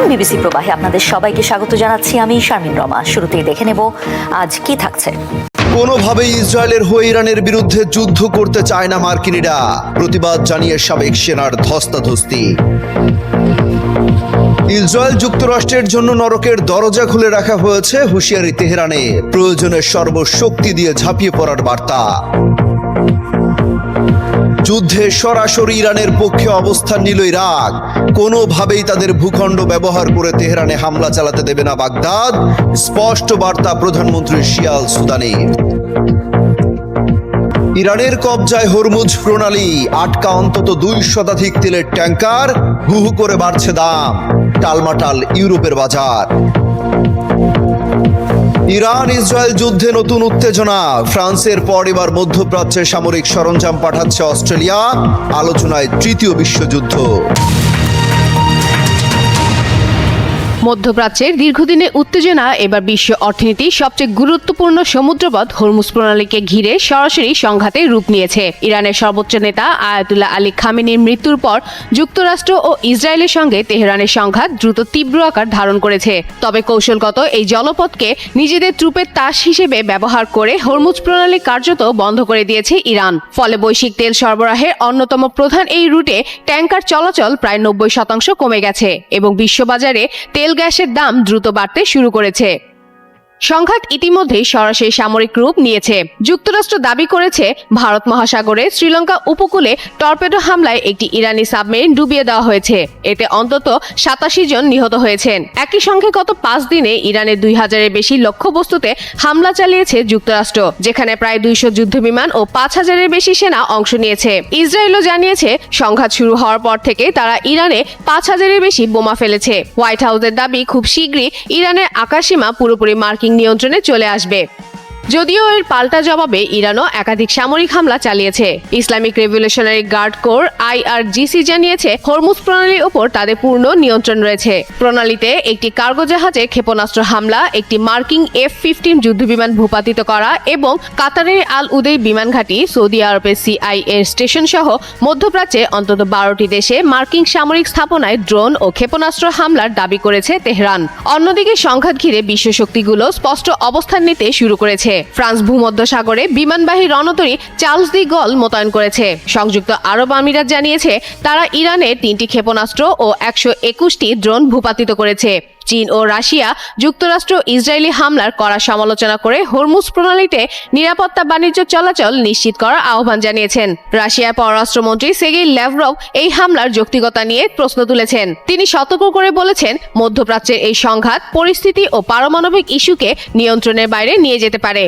BBC প্রবাহে আপনাদের সবাইকে স্বাগত জানাচ্ছি। আমি শারমিন রমা। শুরুতেই দেখে নেব আজ কি থাকছে। কোনোভাবেই ইসরায়েলের হয়ে ইরানের বিরুদ্ধে যুদ্ধ করতে চায় না মার্কিনিরা, প্রতিবাদ জানিয়ে সাবেক সেনার ধস্তাধস্তি। ইসরায়েল যুক্তরাষ্ট্রের জন্য নরকের দরজা খুলে রাখা হয়েছে, হুঁশিয়ারি তেহরানে, প্রয়োজনে সর্বশক্তি দিয়ে ঝাঁপিয়ে পড়ার বার্তা। যুদ্ধে সরাসরি ইরানের পক্ষে অবস্থান নিল ইরাক, কোনোভাবেই তাদের ভূখণ্ড ব্যবহার করে তেহরানে হামলা চালাতে দেবে না বাগদাদ, স্পষ্ট বার্তা প্রধানমন্ত্রী শিয়াল সুদানির। ইরানের কবজায় হরমুজ প্রণালী, আটকা অন্তত 2 শতাধিক তেলের ট্যাঙ্কার, হু হু করে বাড়ছে দাম, টালমাটাল ইউরোপের বাজার। ইরান ইসরায়েল যুদ্ধে নতুন উত্তেজনা, ফ্রান্সের পর এবার মধ্যপ্রাচ্যে সামরিক সরঞ্জাম পাঠাচ্ছে অস্ট্রেলিয়া, আলোচনায় তৃতীয় বিশ্বযুদ্ধ। মধ্যপ্রাচ্যের দীর্ঘদিনের উত্তেজনা এবার বিশ্ব অর্থনীতির সবচেয়ে গুরুত্বপূর্ণ সমুদ্রপথ হরমুজ প্রণালীকে ঘিরে সরাসরি সংঘাতে রূপ নিয়েছে। ইরানের সর্বোচ্চ নেতা আয়াতুল্লাহ আলী খামেনির মৃত্যুর পর যুক্তরাষ্ট্র ও ইসরায়েলের সঙ্গে তেহরানের সংঘাত দ্রুত তীব্র আকার ধারণ করেছে। তবে কৌশলগত এই জলপথকে নিজেদের ট্রুপের তাস হিসেবে ব্যবহার করে হরমুজ প্রণালী কার্যত বন্ধ করে দিয়েছে ইরান। ফলে বৈশ্বিক তেল সরবরাহের অন্যতম প্রধান এই রুটে ট্যাঙ্কার চলাচল প্রায় 90% কমে গেছে এবং বিশ্ববাজারে তেল গ্যাসের দাম দ্রুত বাড়তে শুরু করেছে। সংঘাত ইতিমধ্যেই সরাসরি সামরিক রূপ নিয়েছে। যুক্তরাষ্ট্র দাবি করেছে ভারত মহাসাগরে শ্রীলঙ্কা উপকূলে টর্পেডো হামলায় একটি ইরানি সাবমেরিন ডুবিয়ে দেওয়া হয়েছে। এতে অন্তত 87 জন নিহত হয়েছেন। একই সঙ্গে গত 5 দিনে ইরানের 2000-এর বেশি লক্ষ্যবস্তুতে হামলা চালিয়েছে যুক্তরাষ্ট্র, যেখানে প্রায় 200 যুদ্ধবিমান ও 5000-এর বেশি সেনা অংশ নিয়েছে। ইসরায়েলও জানিয়েছে সংঘাত শুরু হওয়ার পর থেকে তারা ইরানে 5000-এর বেশি বোমা ফেলেছে। হোয়াইট হাউসের দাবি খুব শীঘ্রই ইরানের আকাশসীমা পুরোপুরি মার্কিন নিয়ন্ত্রণে চলে আসবে। যদিও এর পাল্টা জবাবে ইরানও একাধিক সামরিক হামলা চালিয়েছে। Islamic Revolutionary Guard Corps IRGC জানিয়েছে হরমুজ প্রণালীর উপর তাদের পূর্ণ নিয়ন্ত্রণ রয়েছে। প্রণালীতে একটি কার্গো জাহাজে ক্ষেপণাস্ত্র হামলা, একটি মার্কিন F-15 যুদ্ধবিমান ভূপাতিত করা এবং কাতারের আল উদেই বিমান ঘাঁটি, সৌদি আরবের CIA স্টেশন সহ মধ্যপ্রাচ্যে অন্তত 12টি দেশে মার্কিন সামরিক স্থাপনায় ড্রোন ও ক্ষেপণাস্ত্র হামলার দাবি করেছে তেহরান। অন্যদিকে সংঘাত ঘিরে বিশ্বশক্তিগুলো স্পষ্ট অবস্থান নিতে শুরু করেছে। ফ্রান্স ভূমধ্যসাগরে বিমানবাহী রণতরী চার্লস দি গল মোতায়েন করেছে। সংযুক্ত আরব আমিরাত জানিয়েছে তারা ইরানের 3টি ক্ষেপণাস্ত্র ও 121টি ড্রোন ভূপাতিত করেছে। চীন ও রাশিয়া যুক্তরাষ্ট্র ইসরায়েলি হামলার কড়া সমালোচনা করে হরমুজ প্রণালীতে নিরাপত্তা বাণিজ্য চলাচল নিশ্চিত করার আহ্বান জানিয়েছেন। রাশিয়ার পররাষ্ট্রমন্ত্রী সের্গেই ল্যাভরভ এই হামলার যৌক্তিকতা নিয়ে প্রশ্ন তুলেছেন। তিনি সতর্ক করে বলেছেন, মধ্যপ্রাচ্যের এই সংঘাত পরিস্থিতি ও পারমাণবিক ইস্যুকে নিয়ন্ত্রণের বাইরে নিয়ে যেতে পারে।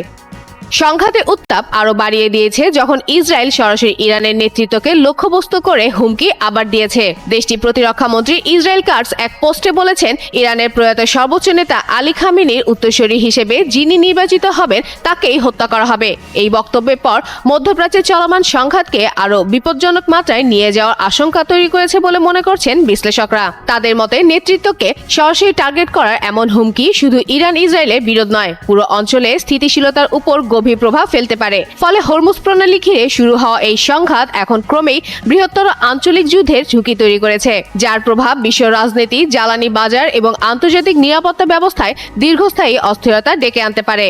সংঘাতের উত্তাপ আরো বাড়িয়ে দিয়েছে যখন ইসরায়েল সরাসরি ইরানের নেতৃত্বকে লক্ষ্যবস্তু করে হুমকি আবার দিয়েছে। দেশটির প্রতিরক্ষা মন্ত্রী ইসরায়েল কাটস এক পোস্টে বলেছেন, ইরানের প্রয়াত সর্বোচ্চ নেতা আলী খামেনির উত্তরসূরি হিসেবে যিনি নির্বাচিত হবেন তাকেই হত্যা করা হবে। এই বক্তব্যের পর মধ্যপ্রাচ্যে চলমান সংঘাতকে আরো বিপজ্জনক মাত্রায় নিয়ে যাওয়ার আশঙ্কা তৈরি করেছে বলে মনে করছেন বিশ্লেষকরা। তাদের মতে নেতৃত্বকে সরাসরি টার্গেট করার এমন হুমকি শুধু ইরান ইসরায়েলের বিরোধ নয়, পুরো অঞ্চলে স্থিতিশীলতার উপর গভীর প্রভাব ফেলতে পারে। ফলে হরমুজ প্রণালী ঘিরে শুরু হওয়া এই সংঘাত এখন ক্রমেই বৃহত্তর আঞ্চলিক যুদ্ধের ঝুঁকি তৈরি করেছে, যার প্রভাব বিশ্ব রাজনীতি, জ্বালানি বাজার এবং আন্তর্জাতিক নিরাপত্তা ব্যবস্থায় দীর্ঘস্থায়ী অস্থিরতা ডেকে আনতে পারে।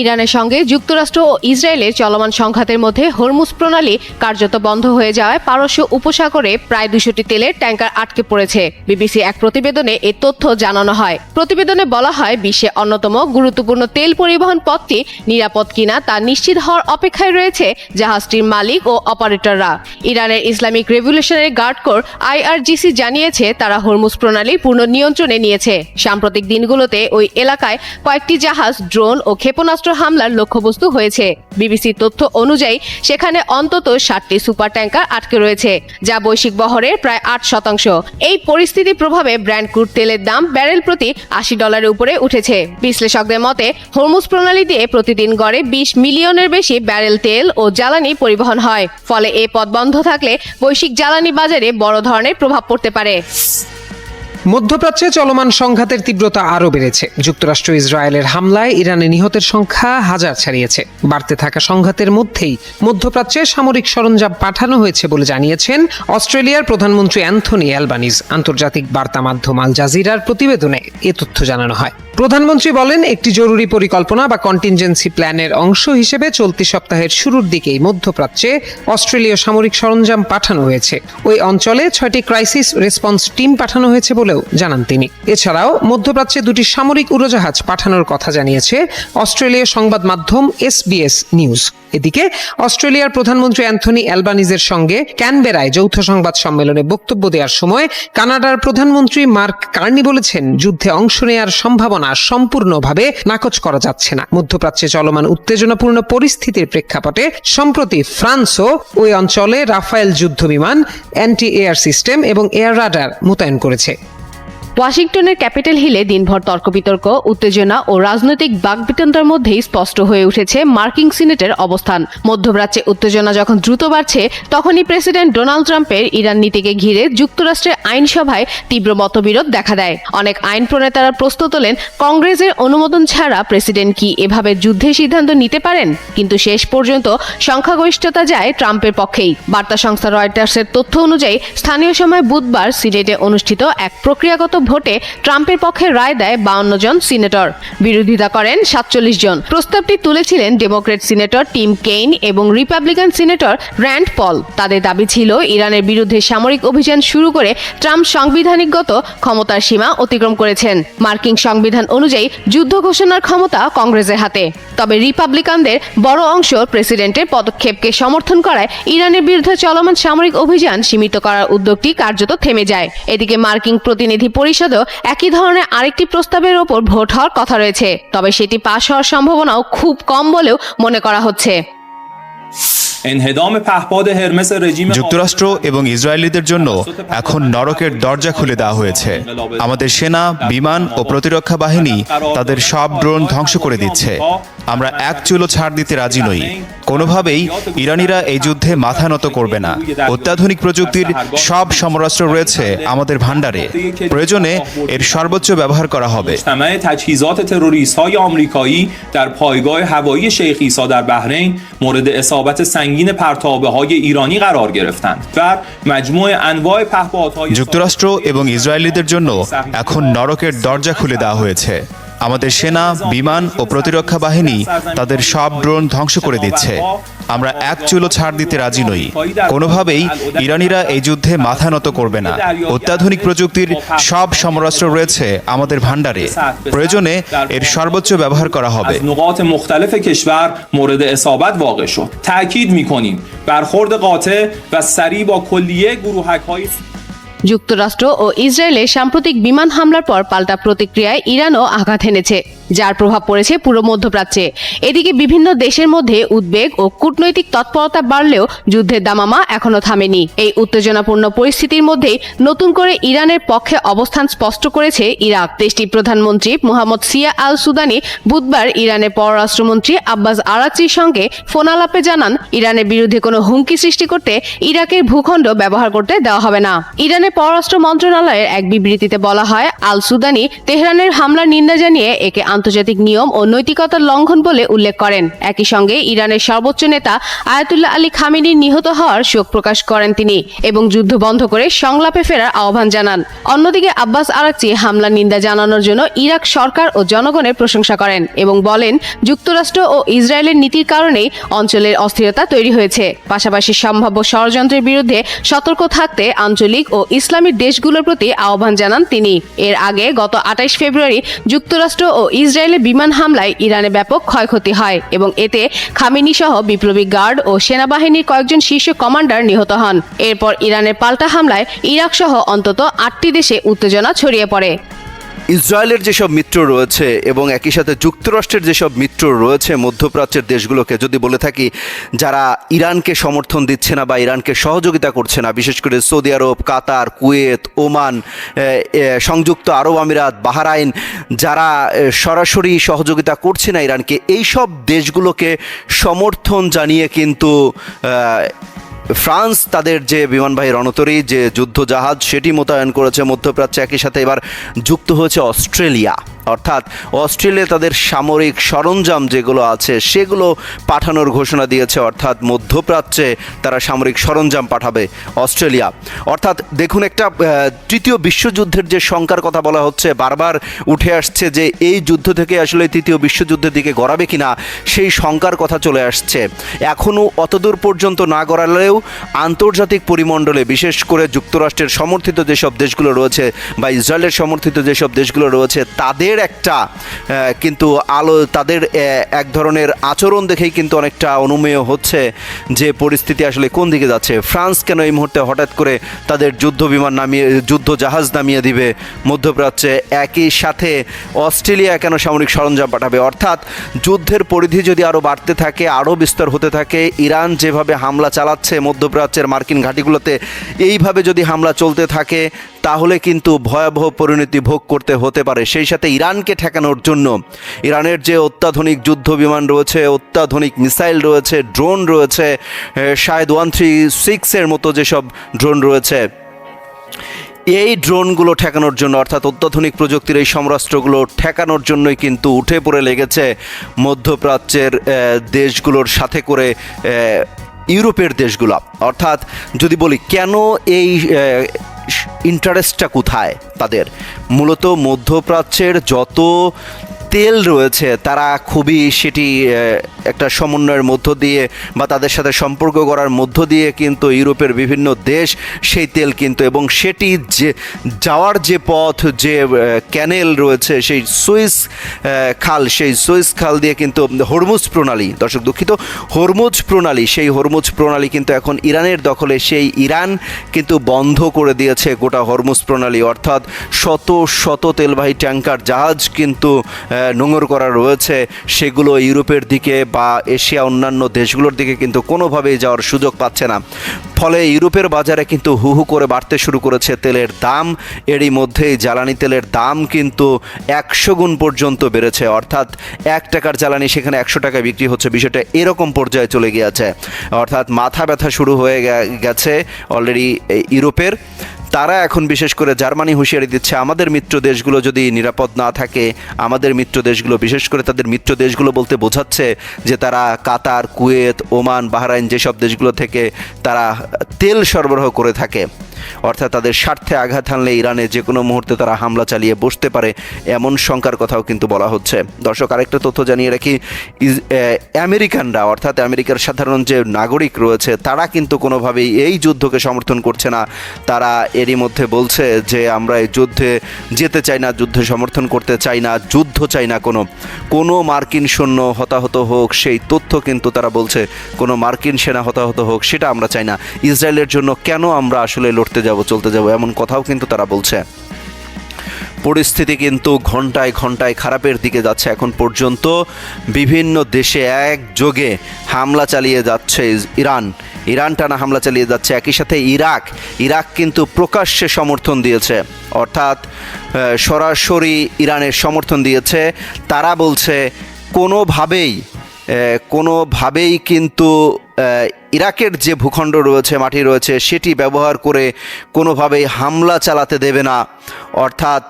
ইরানের সঙ্গে যুক্তরাষ্ট্র ও ইসরায়েলের চলমান সংঘাতের মধ্যে হরমুজ প্রণালী কার্যত বন্ধ হয়ে যাওয়ায় পারস্য উপসাগরে প্রায় 200টি তেলের ট্যাঙ্কার আটকে পড়েছে। বিবিসি এক প্রতিবেদনে এই তথ্য জানানো হয়। প্রতিবেদনে বলা হয়, বিশ্বে অন্যতম গুরুত্বপূর্ণ তেল পরিবহন পথটি নিরাপদ কিনা তা নিশ্চিত হওয়ার অপেক্ষায় রয়েছে জাহাজটির মালিক ও অপারেটররা। ইরানের Islamic Revolutionary Guard Corps IRGC জানিয়েছে তারা হরমুজ প্রণালী পূর্ণ নিয়ন্ত্রণে নিয়েছে। সাম্প্রতিক দিনগুলোতে ওই এলাকায় কয়েকটি জাহাজ, ড্রোন ও ক্ষেপণাস্ত্র হামলার লক্ষ্যবস্তু হয়েছে। বিবিসির তথ্য অনুযায়ী সেখানে অন্তত 60টি সুপার ট্যাঙ্কার আটকে রয়েছে, যা বৈশ্বিক বহরের প্রায় 8%। এই পরিস্থিতির প্রভাবে ব্র্যান্ড ক্রুড তেলের দাম ব্যারেল প্রতি $80 উপরে উঠেছে। বিশ্লেষকদের মতে হরমুজ প্রণালী দিয়ে প্রতিদিন গড়ে 20 মিলিয়নের বেশি ব্যারেল তেল ও জ্বালানি পরিবহন হয়। ফলে এই পথ বন্ধ থাকলে বৈশ্বিক জ্বালানি বাজারে বড় ধরনের প্রভাব পড়তে পারে। মধ্যপ্রাচ্যে চলমান সংঘাতের তীব্রতা আরও বেড়েছে। যুক্তরাষ্ট্র ইসরায়েলের হামলায় ইরানে নিহতের সংখ্যা হাজার ছাড়িয়েছে। বাড়তে থাকা সংঘাতের মধ্যেই মধ্যপ্রাচ্যে সামরিক সরঞ্জাম পাঠানো হয়েছে বলে জানিয়েছেন অস্ট্রেলিয়ার প্রধানমন্ত্রী অ্যান্থনি অ্যালবানিজ। আন্তর্জাতিক বার্তা মাধ্যম আল জাজিরার প্রতিবেদনে এ তথ্য জানানো হয়। প্রধানমন্ত্রী বলেন, একটি জরুরি পরিকল্পনা বা কন্টিনজেন্সি প্ল্যানের অংশ হিসেবে চলতি সপ্তাহের শুরুর দিকেই মধ্যপ্রাচ্যে অস্ট্রেলীয় সামরিক সরঞ্জাম পাঠানো হয়েছে। ওই অঞ্চলে 6টি ক্রাইসিস রেসপন্স টিম পাঠানো হয়েছে বলেও জানান তিনি। এছাড়াও মধ্যপ্রাচ্যে 2টি সামরিক উড়োজাহাজ পাঠানোর কথা জানিয়েছে অস্ট্রেলীয় সংবাদ মাধ্যম SBS নিউজ। এদিকে অস্ট্রেলিয়ার প্রধানমন্ত্রী অ্যান্থনি অ্যালবানিজের সঙ্গে ক্যানবেরায় যৌথ সংবাদ সম্মেলনে বক্তব্য দেওয়ার সময় কানাডার প্রধানমন্ত্রী মার্ক কার্নি বলেছেন, যুদ্ধে অংশ নেওয়ার সম্ভাবনা সম্পূর্ণভাবে নাকচ করা যাচ্ছে না। মধ্যপ্রাচ্যে চলমান উত্তেজনাপূর্ণ পরিস্থিতির প্রেক্ষাপটে সম্প্রতি ফ্রান্সও ওই অঞ্চলে রাফায়েল যুদ্ধবিমান, অ্যান্টি এয়ার সিস্টেম এবং এয়ার রাডার মোতায়েন করেছে। ওয়াশিংটনের ক্যাপিটাল হিলে দিনভর তর্ক-বিতর্ক, উত্তেজনা ও রাজনৈতিক বাকবিতণ্ডার মধ্যেই স্পষ্ট হয়ে উঠেছে মার্কিন সিনেটের অবস্থান। মধ্যপ্রাচ্যে উত্তেজনা যখন দ্রুত বাড়ছে, তখনই প্রেসিডেন্ট ডোনাল্ড ট্রাম্পের ইরান নীতিকে ঘিরে যুক্তরাষ্ট্রের আইনসভায় তীব্র মতবিরোধ দেখা দেয়। অনেক আইন প্রণেতারা প্রশ্ন তোলেন, কংগ্রেসের অনুমোদন ছাড়া প্রেসিডেন্ট কি এভাবে যুদ্ধের সিদ্ধান্ত নিতে পারেন? কিন্তু শেষ পর্যন্ত সংখ্যাগরিষ্ঠতা যায় ট্রাম্পের পক্ষেই। বার্তা সংস্থা রয়টার্সের তথ্য অনুযায়ী স্থানীয় সময় বুধবার সিনেটে অনুষ্ঠিত এক প্রক্রিয়াগত ভোটে ট্রাম্পের পক্ষে রায় দেয় 52 জন সিনেটর, বিরোধিতা করেন 47 জন। প্রস্তাবটি তুলেছিলেন ডেমোক্র্যাট সিনেটর টিম কেইন এবং রিপাবলিকান সিনেটর র্যান্ড পল। তাদের দাবি ছিল, ইরানের বিরুদ্ধে সামরিক অভিযান শুরু করে ট্রাম্প সাংবিধানিকগত ক্ষমতার সীমা অতিক্রম করেছেন। মার্কিন সংবিধান অনুযায়ী যুদ্ধ ঘোষণার ক্ষমতা কংগ্রেসের হাতে। তবে রিপাবলিকানদের বড় অংশ প্রেসিডেন্টের পদক্ষেপকে সমর্থন করায় ইরানের বিরুদ্ধে চলমান সামরিক অভিযান সীমিত করার উদ্যোগটি কার্যত থেমে যায়। এদিকে মার্কিন প্রতিনিধি পরিষদও একই ধরনের আরেকটি প্রস্তাবের ওপর ভোট হওয়ার কথা রয়েছে, তবে সেটি পাশ হওয়ার সম্ভাবনাও খুব কম বলেও মনে করা হচ্ছে। যুক্তরাষ্ট্র এবং ইসরায়েলিদের জন্য এখন নরকের দরজা খুলে দেওয়া হয়েছে। আমাদের সেনা, বিমান ও প্রতিরক্ষা বাহিনী তাদের সব ড্রোন ধ্বংস করে দিচ্ছে। আমরা এক চুলও ছাড় দিতে রাজি নই। কোনোভাবেই ইরানিরা এই যুদ্ধে মাথা নত করবে না। অত্যাধুনিক প্রযুক্তির সব সমরাস্ত্র রয়েছে আমাদের ভাণ্ডারে। প্রয়োজনে এর সর্বোচ্চ ব্যবহার করা হবে। যুক্তরাষ্ট্র এবং ইসরায়েলিদের জন্য এখন নরকের দরজা খুলে দেওয়া হয়েছে। আমাদের সেনা, বিমান ও প্রতিরক্ষা বাহিনী তাদের সব ড্রোন ধ্বংস করে দিচ্ছে। আমরা এক চুলও ছাড় দিতে রাজি নই। কোনোভাবেই ইরানিরা এই যুদ্ধে মাথা নত করবে না। অত্যাধুনিক প্রযুক্তির সব সমরাস্ত্র রয়েছে আমাদের ভাণ্ডারে। প্রয়োজনে এর সর্বোচ্চ ব্যবহার করা হবে। যুক্তরাষ্ট্র ও ইসরায়েলের সাম্প্রতিক বিমান হামলার পর পাল্টা প্রতিক্রিয়ায় ইরানও আঘাত হেনেছে, যার প্রভাব পড়েছে পুরো মধ্যপ্রাচ্যে। এদিকে বিভিন্ন দেশের মধ্যে উদ্বেগ ও কূটনৈতিক তৎপরতা বাড়লেও যুদ্ধের দামামা এখনো থামেনি। এই উত্তেজনাপূর্ণ পরিস্থিতির মধ্যেই নতুন করে ইরানের পক্ষে অবস্থান স্পষ্ট করেছে ইরাক। দেশটির প্রধানমন্ত্রী মোহাম্মদ সিয়া আল সুদানি বুধবার ইরানের পররাষ্ট্রমন্ত্রী আব্বাস আরাকচির সঙ্গে ফোনালাপে জানান, ইরানের বিরুদ্ধে কোনো হুমকি সৃষ্টি করতে ইরাকের ভূখণ্ড ব্যবহার করতে দেওয়া হবে না। ইরানের পররাষ্ট্র মন্ত্রণালয়ের এক বিবৃতিতে বলা হয়, আল সুদানি তেহরানের হামলার নিন্দা জানিয়ে একে আন্তর্জাতিক নিয়ম ও নৈতিকতার লঙ্ঘন বলে উল্লেখ করেন। একই সঙ্গে ইরানের সর্বোচ্চ নেতা আয়াতুল্লাহ আলী খামেনির নিহত হওয়ার শোক প্রকাশ করেন তিনি এবং যুদ্ধ বন্ধ করে সংলাপে ফেরার আহ্বান জানান। অন্যদিকে আব্বাস আরাকচি হামলার নিন্দা জানানোর জন্য ইরাক সরকার ও জনগণের প্রশংসা করেন এবং বলেন, যুক্তরাষ্ট্র ও ইসরায়েলের নীতির কারণেই অঞ্চলের অস্থিরতা তৈরি হয়েছে। পাশাপাশি সম্ভাব্য ষড়যন্ত্রের বিরুদ্ধে সতর্ক থাকতে আঞ্চলিক ও ইসলামী দেশগুলোর প্রতি আহ্বান জানান তিনি। এর আগে গত 28 ফেব্রুয়ারি যুক্তরাষ্ট্র ও ইসরায়েলের বিমান হামলায় ইরানে ব্যাপক ক্ষয়ক্ষতি হয় এবং এতে খামেনি সহ বিপ্লবী গার্ড ও সেনাবাহিনীর কয়েকজন শীর্ষ কমান্ডার নিহত হন। এরপর ইরানের পাল্টা হামলায় ইরাক সহ অন্তত 8টি দেশে উত্তেজনা ছড়িয়ে পড়ে। ইসরায়েলের যেসব মিত্র রয়েছে এবং একই সাথে যুক্তরাষ্ট্রের যেসব মিত্র রয়েছে মধ্যপ্রাচ্যের দেশগুলোকে যদি বলে থাকি, যারা ইরানকে সমর্থন দিচ্ছে না বা ইরানকে সহযোগিতা করছে না, বিশেষ করে সৌদি আরব, কাতার, কুয়েত, ওমান, সংযুক্ত আরব আমিরাত, বাহরাইন, যারা সরাসরি সহযোগিতা করছে না ইরানকে, এই সব দেশগুলোকে সমর্থন জানিয়ে কিন্তু ফ্রান্স তাদের যে বিমানবাহী রণতরী যে যুদ্ধ জাহাজ সেটি মোতায়েন করেছে মধ্যপ্রাচ্যে। একই সাথে এবার যুক্ত হয়েছে অস্ট্রেলিয়া, অর্থাৎ অস্ট্রেলিয়া তাদের সামরিক সরঞ্জাম যেগুলো আছে সেগুলো পাঠানোর ঘোষণা দিয়েছে, অর্থাৎ মধ্যপ্রাচ্যে তারা সামরিক সরঞ্জাম পাঠাবে অস্ট্রেলিয়া। অর্থাৎ দেখুন, একটা তৃতীয় বিশ্বযুদ্ধের যে শঙ্কার কথা বলা হচ্ছে, বারবার উঠে আসছে যে এই যুদ্ধ থেকে আসলে তৃতীয় বিশ্বযুদ্ধের দিকে গড়াবে কিনা, সেই শঙ্কার কথা চলে আসছে। এখনও অতদূর পর্যন্ত না গড়ালেও আন্তর্জাতিক পরিমণ্ডলে, বিশেষ করে যুক্তরাষ্ট্রের সমর্থিত যেসব দেশগুলো রয়েছে বা ইসরায়েলের সমর্থিত যেসব দেশগুলো রয়েছে, তাদের একটা কিন্তু তাদের এক ধরনের আচরণ দেখেই কিন্তু অনেকটা অনুমেয় হচ্ছে যে পরিস্থিতি আসলে কোন দিকে যাচ্ছে। ফ্রান্স কেন এই মুহূর্তে হঠাৎ করে তাদের যুদ্ধ জাহাজ নামিয়ে দিবে মধ্যপ্রাচ্যে? একই সাথে অস্ট্রেলিয়া কেন সামরিক সরঞ্জাম পাঠাবে? অর্থাৎ যুদ্ধের পরিধি যদি আরও বাড়তে থাকে, আরও বিস্তর হতে থাকে, ইরান যেভাবে হামলা চালাচ্ছে মধ্যপ্রাচ্যের মার্কিন ঘাঁটিগুলোতে, এইভাবে যদি হামলা চলতে থাকে তাহলে কিন্তু ভয়াবহ পরিণতি ভোগ করতে হতে পারে। সেই সাথে ইরানকে ঠেকানোর জন্য ইরানের যে অত্যাধুনিক যুদ্ধ বিমান রয়েছে, অত্যাধুনিক মিসাইল রয়েছে, ড্রোন রয়েছে, শাহেদ 136-এর মতো যেসব ড্রোন রয়েছে, এই ড্রোনগুলো ঠেকানোর জন্য, অর্থাৎ অত্যাধুনিক প্রযুক্তির এই সমরাস্ত্রগুলো ঠেকানোর জন্যই কিন্তু উঠে পড়ে লেগেছে মধ্যপ্রাচ্যের দেশগুলোর সাথে করে ইউরোপের দেশগুলো। অর্থাৎ যদি বলি কেন এই ইন্টারেস্টটা কোথায় তাদের, মূলত মধ্যপ্রাচ্যের যত তেল রয়েছে তারা খুবই সেটি একটা সমন্বয়ের মধ্য দিয়ে বা তাদের সাথে সম্পর্ক করার মধ্য দিয়ে কিন্তু ইউরোপের বিভিন্ন দেশ সেই তেল কিন্তু, এবং সেটি যে যাওয়ার যে পথ, যে ক্যানেল রয়েছে, সেই সুইস খাল দিয়ে কিন্তু হরমুজ প্রণালী, দর্শক দুঃখিত, হরমুজ প্রণালী, সেই হরমুজ প্রণালী কিন্তু এখন ইরানের দখলে। সেই ইরান কিন্তু বন্ধ করে দিয়েছে গোটা হরমুজ প্রণালী, অর্থাৎ শত শত তেলবাহী ট্যাঙ্কার জাহাজ কিন্তু নোঙর করা রয়েছে, সেগুলো ইউরোপের দিকে বা এশিয়া অন্যান্য দেশগুলোর দিকে কিন্তু কোনোভাবেই যাওয়ার সুযোগ পাচ্ছে না। ফলে ইউরোপের বাজারে কিন্তু হু হু করে বাড়তে শুরু করেছে তেলের দাম। এরই মধ্যেই জ্বালানি তেলের দাম কিন্তু 100 গুণ পর্যন্ত বেড়েছে, অর্থাৎ 1 টাকার জ্বালানি সেখানে 100 টাকায় বিক্রি হচ্ছে। বিষয়টা এরকম পর্যায়ে চলে গিয়েছে, অর্থাৎ মাথা ব্যথা শুরু হয়ে গেছে অলরেডি ইউরোপের। তারা এখন বিশেষ করে জার্মানি হুঁশিয়ারি দিচ্ছে, আমাদের মিত্র দেশগুলো যদি নিরাপদ না থাকে, আমাদের মিত্র দেশগুলো, বিশেষ করে তাদের মিত্র দেশগুলো বলতে বোঝাচ্ছে যে তারা কাতার, কুয়েত, ওমান, বাহরাইন যেসব দেশগুলো থেকে তারা তেল সরবরাহ করে থাকে, অর্থাৎ তাদের স্বার্থে আঘাত হানলে ইরানে যে কোনো মুহূর্তে তারা হামলা চালিয়ে বসতে পারে, এমন শঙ্কার কথাও কিন্তু বলা হচ্ছে। দর্শক, আরেকটা তথ্য জানিয়ে রাখি, আমেরিকানরা, অর্থাৎ আমেরিকার সাধারণ যে নাগরিক রয়েছে, তারা কিন্তু কোনোভাবেই এই যুদ্ধকে সমর্থন করছে না। তারা এরই মধ্যে বলছে যে আমরা এই যুদ্ধে যেতে চাই না, যুদ্ধে সমর্থন করতে চাই না, যুদ্ধ চাই না, কোনো মার্কিন সৈন্য হতাহত হোক, সেই তথ্য কিন্তু তারা বলছে, কোনো মার্কিন সেনা হতাহত হোক সেটা আমরা চাই না। ইসরায়েলের জন্য কেন আমরা আসলে চলতে যাব, এমন কথাও কিন্তু তারা বলছে। পরিস্থিতি কিন্তু ঘন্টায় ঘন্টায় খারাপের দিকে যাচ্ছে। এখন পর্যন্ত বিভিন্ন দেশে একযোগে হামলা চালিয়ে যাচ্ছে ইরান টানা হামলা চালিয়ে যাচ্ছে। একই সাথে ইরাক কিন্তু প্রকাশ্যে সমর্থন দিয়েছে, অর্থাৎ সরাসরি ইরানের সমর্থন দিয়েছে। তারা বলছে কোনোভাবেই কিন্তু ইরাকের যে ভূখণ্ড রয়েছে, মাটি রয়েছে, সেটি ব্যবহার করে কোনোভাবেই হামলা চালাতে দেবে না। অর্থাৎ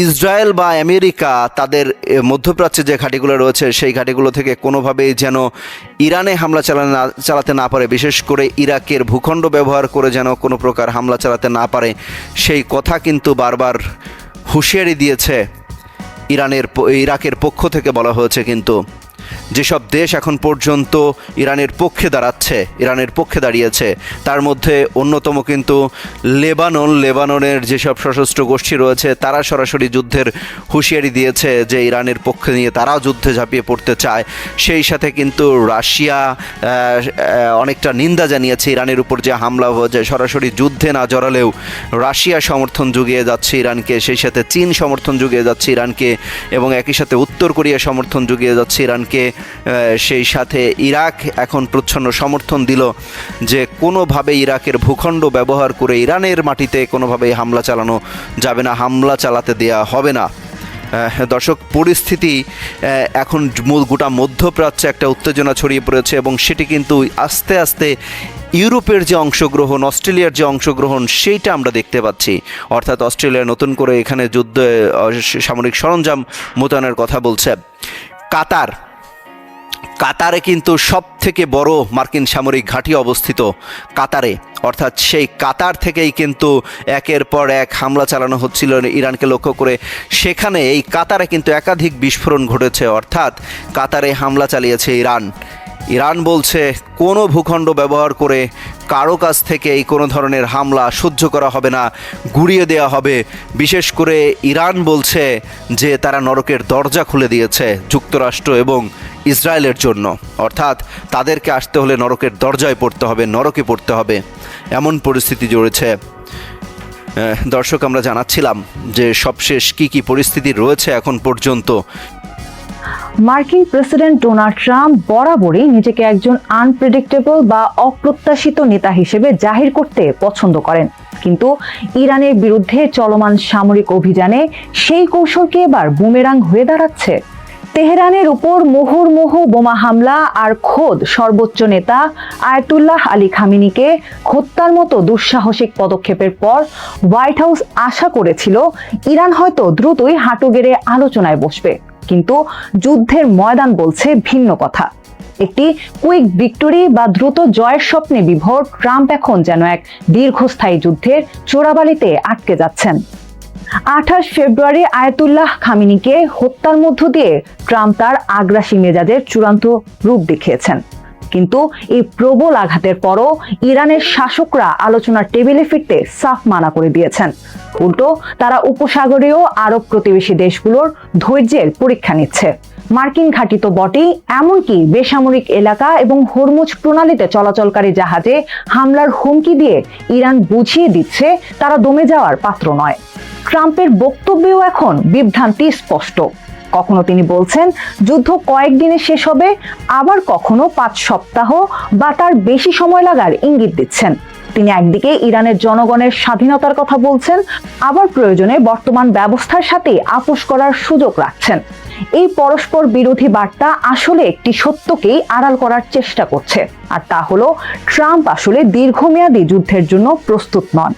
ইসরায়েল বা আমেরিকা তাদের মধ্যপ্রাচ্যে যে ঘাঁটিগুলো রয়েছে সেই ঘাঁটিগুলো থেকে কোনোভাবেই যেন ইরানে হামলা চালাতে না পারে, বিশেষ করে ইরাকের ভূখণ্ড ব্যবহার করে যেন কোনো প্রকার হামলা চালাতে না পারে, সেই কথা কিন্তু বারবার হুঁশিয়ারি দিয়েছে ইরাকের পক্ষ থেকে বলা হয়েছে। কিন্তু যেসব দেশ এখন পর্যন্ত ইরানের পক্ষে দাঁড়িয়েছে তার মধ্যে অন্যতম কিন্তু লেবাননের যেসব সশস্ত্র গোষ্ঠী রয়েছে, তারা সরাসরি যুদ্ধের হুঁশিয়ারি দিয়েছে যে ইরানের পক্ষে নিয়ে তারাও যুদ্ধে ঝাঁপিয়ে পড়তে চায়। সেই সাথে কিন্তু রাশিয়া অনেকটা নিন্দা জানিয়েছে ইরানের উপর যে হামলা হয়েছে, সরাসরি যুদ্ধে না জড়ালেও রাশিয়া সমর্থন জুগিয়ে যাচ্ছে ইরানকে, সেই সাথে চীন সমর্থন জুগিয়ে যাচ্ছে ইরানকে, এবং একই সাথে উত্তর কোরিয়া সমর্থন জুগিয়ে যাচ্ছে ইরানকে। সেই সাথে ইরাক এখন প্রচ্ছন্ন সমর্থন দিল যে কোনোভাবে ইরাকের ভূখণ্ড ব্যবহার করে ইরানের মাটিতে কোনোভাবেই হামলা চালানো যাবে না, হামলা চালাতে দেয়া হবে না। দর্শক, পরিস্থিতি এখন গোটা মধ্যপ্রাচ্যে একটা উত্তেজনা ছড়িয়ে পড়েছে এবং সেটি কিন্তু আস্তে আস্তে ইউরোপের যে অংশগ্রহণ, অস্ট্রেলিয়ার যে অংশগ্রহণ, সেইটা আমরা দেখতে পাচ্ছি। অর্থাৎ অস্ট্রেলিয়া নতুন করে এখানে যুদ্ধে সামরিক সরঞ্জাম মোতায়েনের কথা বলছে। কাতারে কিন্তু সব থেকে বড় মার্কিন সামরিক ঘাঁটি অবস্থিত কাতারে। অর্থাৎ সেই কাতার থেকেই কিন্তু একের পর এক হামলা চালানো হচ্ছিল ইরানকে লক্ষ্য করে। সেখানে এই কাতারে কিন্তু একাধিক বিস্ফোরণ ঘটেছে। অর্থাৎ কাতারে হামলা চালিয়েছে ইরান বলছে কোনো ভূখণ্ড ব্যবহার করে কারো কাছ থেকে এই কোনো ধরনের হামলা সহ্য করা হবে না, গুড়িয়ে দেওয়া হবে। বিশেষ করে ইরান বলছে যে তারা নরকের দরজা খুলে দিয়েছে যুক্তরাষ্ট্র এবং ইসরায়েলের জন্য। অর্থাৎ তাদেরকে আসতে হলে নরকের দরজায় পড়তে হবে, নরকে পড়তে হবে, এমন পরিস্থিতি জড়েছে। দর্শক, আমরা জানাচ্ছিলাম যে সবশেষ কি পরিস্থিতি রয়েছে এখন পর্যন্ত। মার্কিন প্রেসিডেন্ট ডোনাল্ড ট্রাম্প বরাবরই নিজেকে একজন আনপ্রেডিক্টেবল বা অপ্রত্যাশিত নেতা হিসেবে জাহির করতে পছন্দ করেন, কিন্তু ইরানের বিরুদ্ধে চলমান সামরিক অভিযানে সেই কৌশলকে এবার বুমেরাং হয়ে দাঁড়াচ্ছে। তেহরানের উপর মুহুর্মুহু বোমা হামলা আর খোদ সর্বোচ্চ নেতা আয়াতুল্লাহ আলী খামেনিকে হত্যার মতো দুঃসাহসিক পদক্ষেপের পর হোয়াইট হাউস আশা করেছিল ইরান হয়তো দ্রুতই হাঁটু গেড়ে আলোচনায় বসবে, কিন্তু যুদ্ধের ময়দান বলছে ভিন্ন কথা। একটি কুইক ভিক্টরি বা দ্রুত জয়ের স্বপ্নে বিভোর ট্রাম্প এখন যেন এক দীর্ঘস্থায়ী যুদ্ধের চোরাবালিতে আটকে যাচ্ছেন। 28 ফেব্রুয়ারি আয়াতুল্লাহ খামেনিকে হত্যার মধ্য দিয়ে ট্রাম্প তার আগ্রাসী মেজাজের চূড়ান্ত রূপ দেখিয়েছেন। কিন্তু এই প্রবল আঘাতের পরও ইরানের শাসকরা আলোচনার টেবিলে ফিরতে সাফ মানা করে দিয়েছেন। উল্টো তারা উপসাগরীয় আরব প্রতিবেশী দেশগুলোর ধৈর্যের পরীক্ষা নিচ্ছে। মার্কিন ঘাঁটি তো বটেই, এমনকি বেসামরিক এলাকা এবং হরমুজ প্রণালীতে চলাচলকারী জাহাজে হামলার হুমকি দিয়ে ইরান বুঝিয়ে দিচ্ছে তারা দমে যাওয়ার পাত্র নয়। ট্রাম্পের বক্তব্যেও এখন বিভ্রান্তি স্পষ্ট। কখনো তিনি বলছেন যুদ্ধ কয়েকদিনে শেষ হবে, আবার কখনো 5 সপ্তাহ বা তার বেশি সময় লাগার ইঙ্গিত দিচ্ছেন। তিনি একদিকে ইরানের জনগণের স্বাধীনতার কথা বলছেন, আবার প্রয়োজনে বর্তমান ব্যবস্থার সাথে আপোষ করার সুযোগ রাখছেন। এই পরস্পর বিরোধী বার্তা আসলে একটি সত্যকেই আড়াল করার চেষ্টা করছে, আর তা হলো ট্রাম্প আসলে দীর্ঘমেয়াদী যুদ্ধের জন্য প্রস্তুত নন।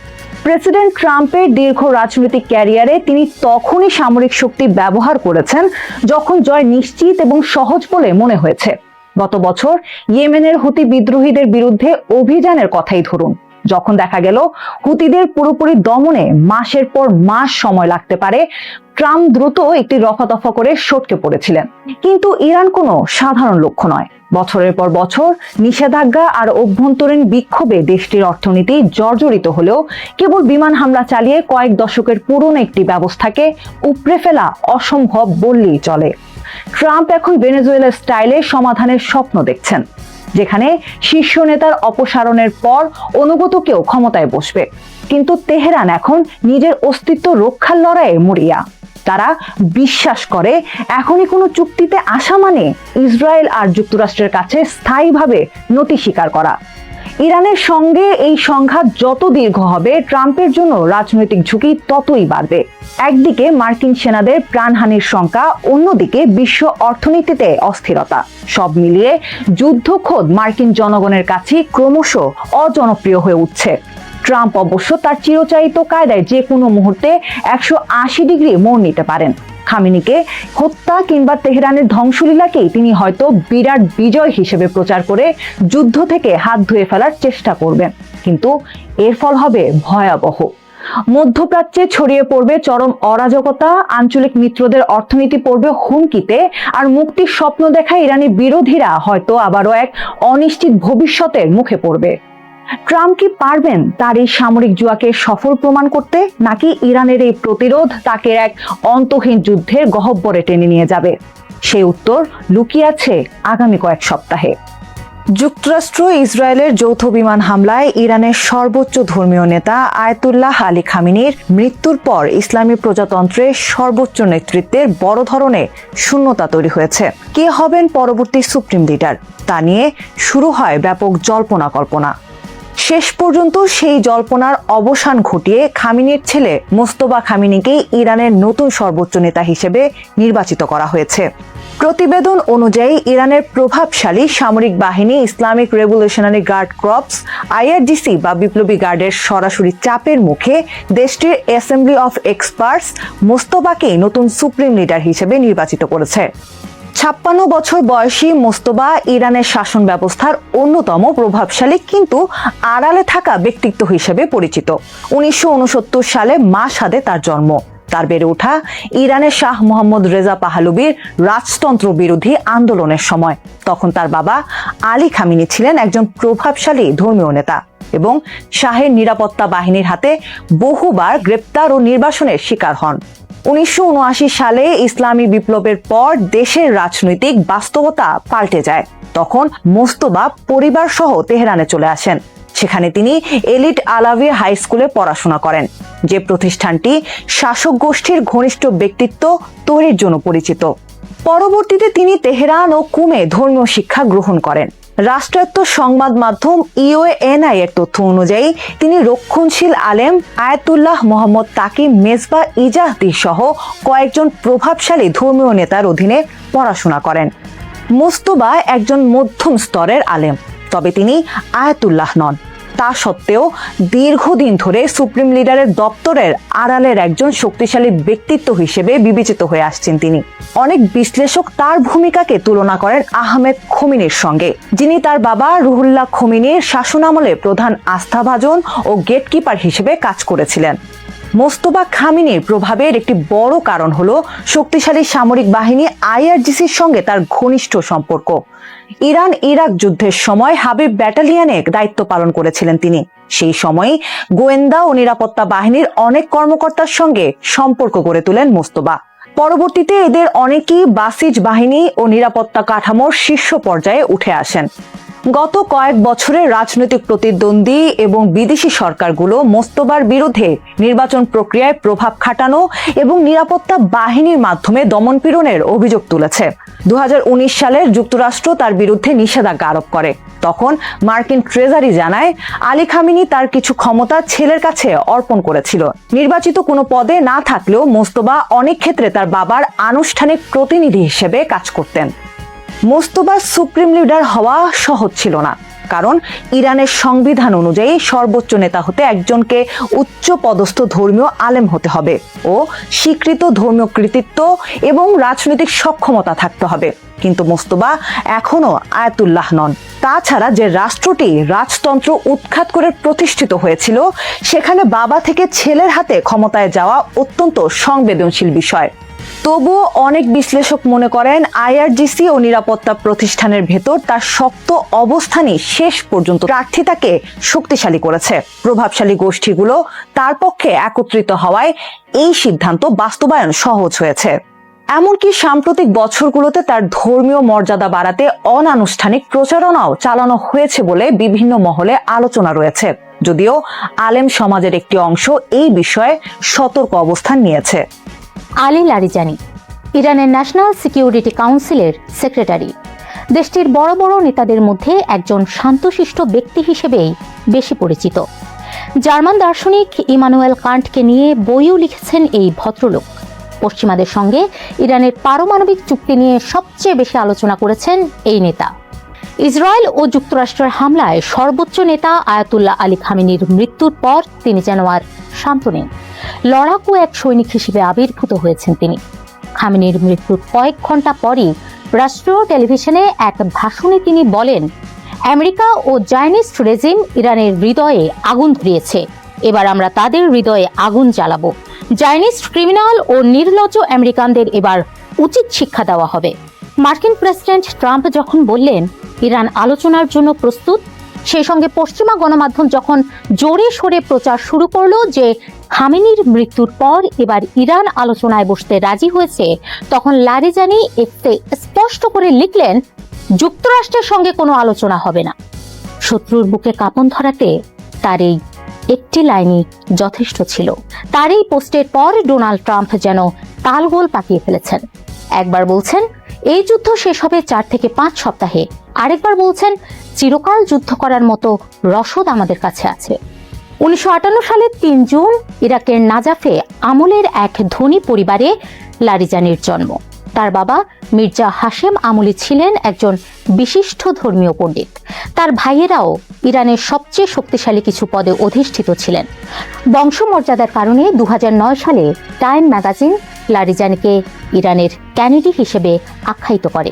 প্রেসিডেন্ট ট্রাম্পের দীর্ঘ রাজনৈতিক ক্যারিয়ারে তিনি তখনই সামরিক শক্তি ব্যবহার করেছেন যখন জয় নিশ্চিত এবং সহজ বলে মনে হয়েছে। গত বছর ইয়েমেনের হুতি বিদ্রোহীদের বিরুদ্ধে অভিযানের কথাই ধরুন, যখন দেখা গেল হুতিদের পুরোপুরি দমনে মাসের পর মাস সময় লাগতে পারে, ট্রাম্প দ্রুত একটি রফাদফা করে সটকে পড়েছিলেন। কিন্তু ইরান কোনো সাধারণ লক্ষ্য নয়। বছরের পর বছর নিষেধাজ্ঞা আর অভ্যন্তরীণ বিক্ষোভে দেশটির অর্থনীতি জর্জরিত হলেও কেবল বিমান হামলা চালিয়ে কয়েক দশকের পুরনো একটি ব্যবস্থাকে উপড়ে ফেলা অসম্ভব বললেই চলে। ট্রাম্প এখন ভেনেজুয়েলা স্টাইলে সমাধানের স্বপ্ন দেখছেন, যেখানে শীর্ষ নেতার অপসারণের পর অনুগত কেউ ক্ষমতায় বসবে। কিন্তু তেহরান এখন নিজের অস্তিত্ব রক্ষার লড়াইয়ে মরিয়া। তারা বিশ্বাস করে এখনই কোনো চুক্তিতে আসা মানে ইসরায়েল আর যুক্তরাষ্ট্রের কাছে স্থায়ীভাবে নতি স্বীকার করা। ইরানের সঙ্গে এই সংঘাত যত দীর্ঘ হবে, ট্রাম্পের জন্য রাজনৈতিক ঝুঁকি ততই বাড়বে। একদিকে মার্কিন সেনাদের প্রাণহানির শঙ্কা, অন্যদিকে বিশ্ব অর্থনীতিতে অস্থিরতা। সব মিলিয়ে যুদ্ধ খোদ মার্কিন জনগণের কাছে ক্রমশ অজনপ্রিয় হয়ে উঠছে। ট্রাম্প অবশ্য তার চিরচারিত কায়দায় যে কোনো মুহূর্তে 180 ডিগ্রি মোড় নিতে পারেন। খামেনিকে হত্যা কিংবা তেহরানের ধ্বংসলীলাকেই তিনি হয়তো বিরাট বিজয় হিসেবে প্রচার করে যুদ্ধ থেকে হাত ধুয়ে ফেলার চেষ্টা করবেন, কিন্তু এর ফল হবে ভয়াবহ। মধ্যপ্রাচ্যে ছড়িয়ে পড়বে চরম অরাজকতা, আঞ্চলিক মিত্রদের অর্থনীতি পড়বে হুমকিতে, আর মুক্তির স্বপ্ন দেখা ইরানি বিরোধীরা হয়তো আবারও এক অনিশ্চিত ভবিষ্যতের মুখে পড়বে। ট্রাম্প কি পারবেন তার এই সামরিক জুয়াকে সফল প্রমাণ করতে, নাকি ইরানের এই প্রতিরোধ তাকে এক অন্তহীন যুদ্ধের গহ্বরে টেনে নিয়ে যাবে? সেই উত্তর লুকিয়ে আছে আগামী কয়েক সপ্তাহে। যুক্তরাষ্ট্র ইসরায়েলের যৌথ বিমান হামলায় ইরানের সর্বোচ্চ ধর্মীয় নেতা আয়াতুল্লাহ আলী খামেনির মৃত্যুর পর ইসলামী প্রজাতন্ত্রের সর্বোচ্চ নেতৃত্বের বড় ধরনের শূন্যতা তৈরি হয়েছে। কে হবেন পরবর্তী সুপ্রিম লিডার তা নিয়ে শুরু হয় ব্যাপক জল্পনা কল্পনা। শেষ পর্যন্ত সেই জল্পনার অবসান ঘটিয়ে খামিনির ছেলে মোস্তফা খামিনিকে ইরানের নতুন সর্বোচ্চ নেতা হিসেবে নির্বাচিত করা হয়েছে। প্রতিবেদন অনুযায়ী ইরানের প্রভাবশালী সামরিক বাহিনী Islamic Revolutionary Guard Corps IRGC বা বিপ্লবী গার্ডের সরাসরি চাপের মুখে দেশটির অ্যাসেম্বলি অফ এক্সপার্টস মোস্তফাকে নতুন সুপ্রিম লিডার হিসেবে নির্বাচিত করেছে। 56 বছর বয়সী মোস্তফা ইরানের শাসন ব্যবস্থার অন্যতম প্রভাবশালী কিন্তু আড়ালে থাকা ব্যক্তিত্ব হিসেবে পরিচিত। 1969 সালে মাশহাদে তার জন্ম। তার বেড়ে ওঠা ইরানের শাহ মোহাম্মদ রেজা পাহলভির রাজতন্ত্র বিরোধী আন্দোলনের সময়। তখন তার বাবা আলী খামিনি ছিলেন একজন প্রভাবশালী ধর্মীয় নেতা এবং শাহের নিরাপত্তা বাহিনীর হাতে বহুবার গ্রেপ্তার ও নির্বাসনের শিকার হন। 1979 সালে ইসলামী বিপ্লবের পর দেশের রাজনৈতিক বাস্তবতা পাল্টে যায়। তখন মোস্তফা পরিবার সহ তেহরানে চলে আসেন। সেখানে তিনি এলিট আলাভি হাই স্কুলে পড়াশোনা করেন, যে প্রতিষ্ঠানটি শাসক গোষ্ঠীর ঘনিষ্ঠ ব্যক্তিত্ব তৈরির জন্য পরিচিত। পরবর্তীতে তিনি তেহরান ও কুমে ধর্মীয় শিক্ষা গ্রহণ করেন। রাষ্ট্রায়ত্ত সংবাদ মাধ্যম ইউএনআই এর তথ্য অনুযায়ী তিনি রক্ষণশীল আলেম আয়াতুল্লাহ মোহাম্মদ তাকি মেজবা ইজাহদি সহ কয়েকজন প্রভাবশালী ধর্মীয় নেতার অধীনে পড়াশোনা করেন। মোস্তফা একজন মধ্যম স্তরের আলেম, তবে তিনি আয়াতুল্লাহ নন। তা সত্ত্বেও দীর্ঘদিন ধরে সুপ্রিম লিডারের দপ্তরের আড়ালের একজন শক্তিশালী ব্যক্তিত্ব হিসেবে বিবেচিত হয়ে আসছেন তিনি। অনেক বিশ্লেষক তার ভূমিকাকে তুলনা করেন আহমেদ খোমেনির সঙ্গে, যিনি তার বাবা রুহুল্লাহ খোমেনির শাসনামলে প্রধান আস্থাভাজন ও গেটকিপার হিসেবে কাজ করেছিলেন। মোস্তফা খামিনির প্রভাবের একটি বড় কারণ হলো শক্তিশালী সামরিক বাহিনী আইআরজিসির সঙ্গে তার ঘনিষ্ঠ সম্পর্ক। ইরান ইরাক যুদ্ধের সময় হাবিব ব্যাটালিয়নে দায়িত্ব পালন করেছিলেন তিনি। সেই সময় গোয়েন্দা ও নিরাপত্তা বাহিনীর অনেক কর্মকর্তার সঙ্গে সম্পর্ক গড়ে তোলেন মোস্তফা। পরবর্তীতে এদের অনেকেই বাসিজ বাহিনী ও নিরাপত্তা কাঠামোর শীর্ষ পর্যায়ে উঠে আসেন। গত কয়েক বছরের রাজনৈতিক প্রতিদ্বন্দ্বী এবং বিদেশি সরকারগুলো মোস্তফার বিরুদ্ধে নির্বাচন প্রক্রিয়ায় প্রভাব খাটানো এবং নিরাপত্তা বাহিনীর মাধ্যমে দমনপীড়নের অভিযোগ তুলেছে। 2019 সালের যুক্তরাষ্ট্র তার বিরুদ্ধে নিষেধাজ্ঞা আরোপ করে। তখন মার্কিন ট্রেজারি জানায় আলী খামিনি তার কিছু ক্ষমতা ছেলের কাছে অর্পণ করেছিল। নির্বাচিত কোনো পদে না থাকলেও মোস্তফা অনেক ক্ষেত্রে তার বাবার আনুষ্ঠানিক প্রতিনিধি হিসেবে কাজ করতেন। মোস্তফা সুপ্রিম লিডার হওয়া সহজ ছিল না, কারণ ইরানের সংবিধান অনুযায়ী সর্বোচ্চ নেতা হতে একজনকে উচ্চ পদস্থ ধর্মীয় আলেম হতে হবে ও স্বীকৃত ধর্মীয় কৃতিত্ব এবং রাজনৈতিক সক্ষমতা থাকতে হবে। কিন্তু মোস্তফা এখনো আয়াতুল্লাহ নন। তাছাড়া যে রাষ্ট্রটি রাজতন্ত্র উৎখাত করে প্রতিষ্ঠিত হয়েছিল, সেখানে বাবা থেকে ছেলের হাতে ক্ষমতায় যাওয়া অত্যন্ত সংবেদনশীল বিষয়। তবুও অনেক বিশ্লেষক মনে করেন আইআরজিসি ও নিরাপত্তা প্রতিষ্ঠানের ভেতর তার শক্ত অবস্থানই শেষ পর্যন্ত প্রার্থিতাকে শক্তিশালী করেছে। প্রভাবশালী গোষ্ঠীগুলো তার পক্ষে একত্রিত হওয়ায় এই সিদ্ধান্ত বাস্তবায়ন সহজ হয়েছে। এমনকি সাম্প্রতিক বছরগুলোতে তার ধর্মীয় মর্যাদা বাড়াতে অনানুষ্ঠানিক প্রচারণাও চালানো হয়েছে বলে বিভিন্ন মহলে আলোচনা রয়েছে, যদিও আলেম সমাজের একটি অংশ এই বিষয়ে সতর্ক অবস্থান নিয়েছে। আলী লারিজানি ইরানের ন্যাশনাল সিকিউরিটি কাউন্সিলের সেক্রেটারি। দেশটির বড় বড় নেতাদের মধ্যে একজন শান্তশিষ্ট ব্যক্তি হিসেবেই বেশি পরিচিত। জার্মান দার্শনিক ইমানুয়েল কান্টকে নিয়ে বইও লিখেছেন এই ভদ্রলোক। পশ্চিমাদের সঙ্গে ইরানের পারমাণবিক চুক্তি নিয়ে সবচেয়ে বেশি আলোচনা করেছেন এই নেতা। ইসরায়েল ও যুক্তরাষ্ট্রের হামলায় সর্বোচ্চ নেতা আয়াতুল্লাহ আলী খামেনির মৃত্যুর পর তিনি যেন আর শান্ত নেই। লড়াকু এক সৈনিক হিসেবে আবির্ভূত হয়েছেন তিনি। খামেনির মৃত্যুর কয়েক ঘন্টা পরই রাষ্ট্রীয় টেলিভিশনে এক ভাষণে তিনি বলেন, আমেরিকা ও জায়নিস্ট রেজিম ইরানের হৃদয়ে আগুন ধরিয়েছে, এবার আমরা তাদের হৃদয়ে আগুন জ্বালাবো। জায়নিস্ট ক্রিমিনাল ও নির্লজ্জ আমেরিকানদের এবার উচিত শিক্ষা দেওয়া হবে। মার্কিন প্রেসিডেন্ট ট্রাম্প যখন বললেন ইরান আলোচনার জন্য প্রস্তুত, সেই সঙ্গে পশ্চিমা গণমাধ্যম যখন জোরে সোরে প্রচার শুরু করলো যে খামেনির মৃত্যুর পর এবার ইরান আলোচনায় বসতে রাজি হয়েছে, তখন লারিজানি এতে স্পষ্ট করে লিখলেন, যুক্তরাষ্ট্রের সঙ্গে কোনো আলোচনা হবে না। শত্রুর বুকে কাঁপন ধরাতে তার এই একটি লাইনই যথেষ্ট ছিল। তার এই পোস্টের পর ডোনাল্ড ট্রাম্প যেন তালগোল পাকিয়ে ফেলেছেন। একবার বলছেন এই যুদ্ধ শেষ হবে 4 থেকে 5 সপ্তাহে, আরেকবার বলছেন চিরকাল যুদ্ধ করার মতো রসদ আমাদের কাছে আছে। 1958 সালের 3 জুন ইরাকের নাজাফে আমলের এক ধনী পরিবারে লারিজানির জন্ম। তার বাবা মির্জা হাশেম আমলি ছিলেন একজন বিশিষ্ট ধর্মীয় পণ্ডিত। তার ভাইয়েরাও ইরানের সবচেয়ে শক্তিশালী কিছু পদে অধিষ্ঠিত ছিলেন। বংশমর্যাদার কারণে 2009 সালে টাইম ম্যাগাজিন লারিজানিকে ইরানের কেনেডি হিসেবে আখ্যায়িত করে।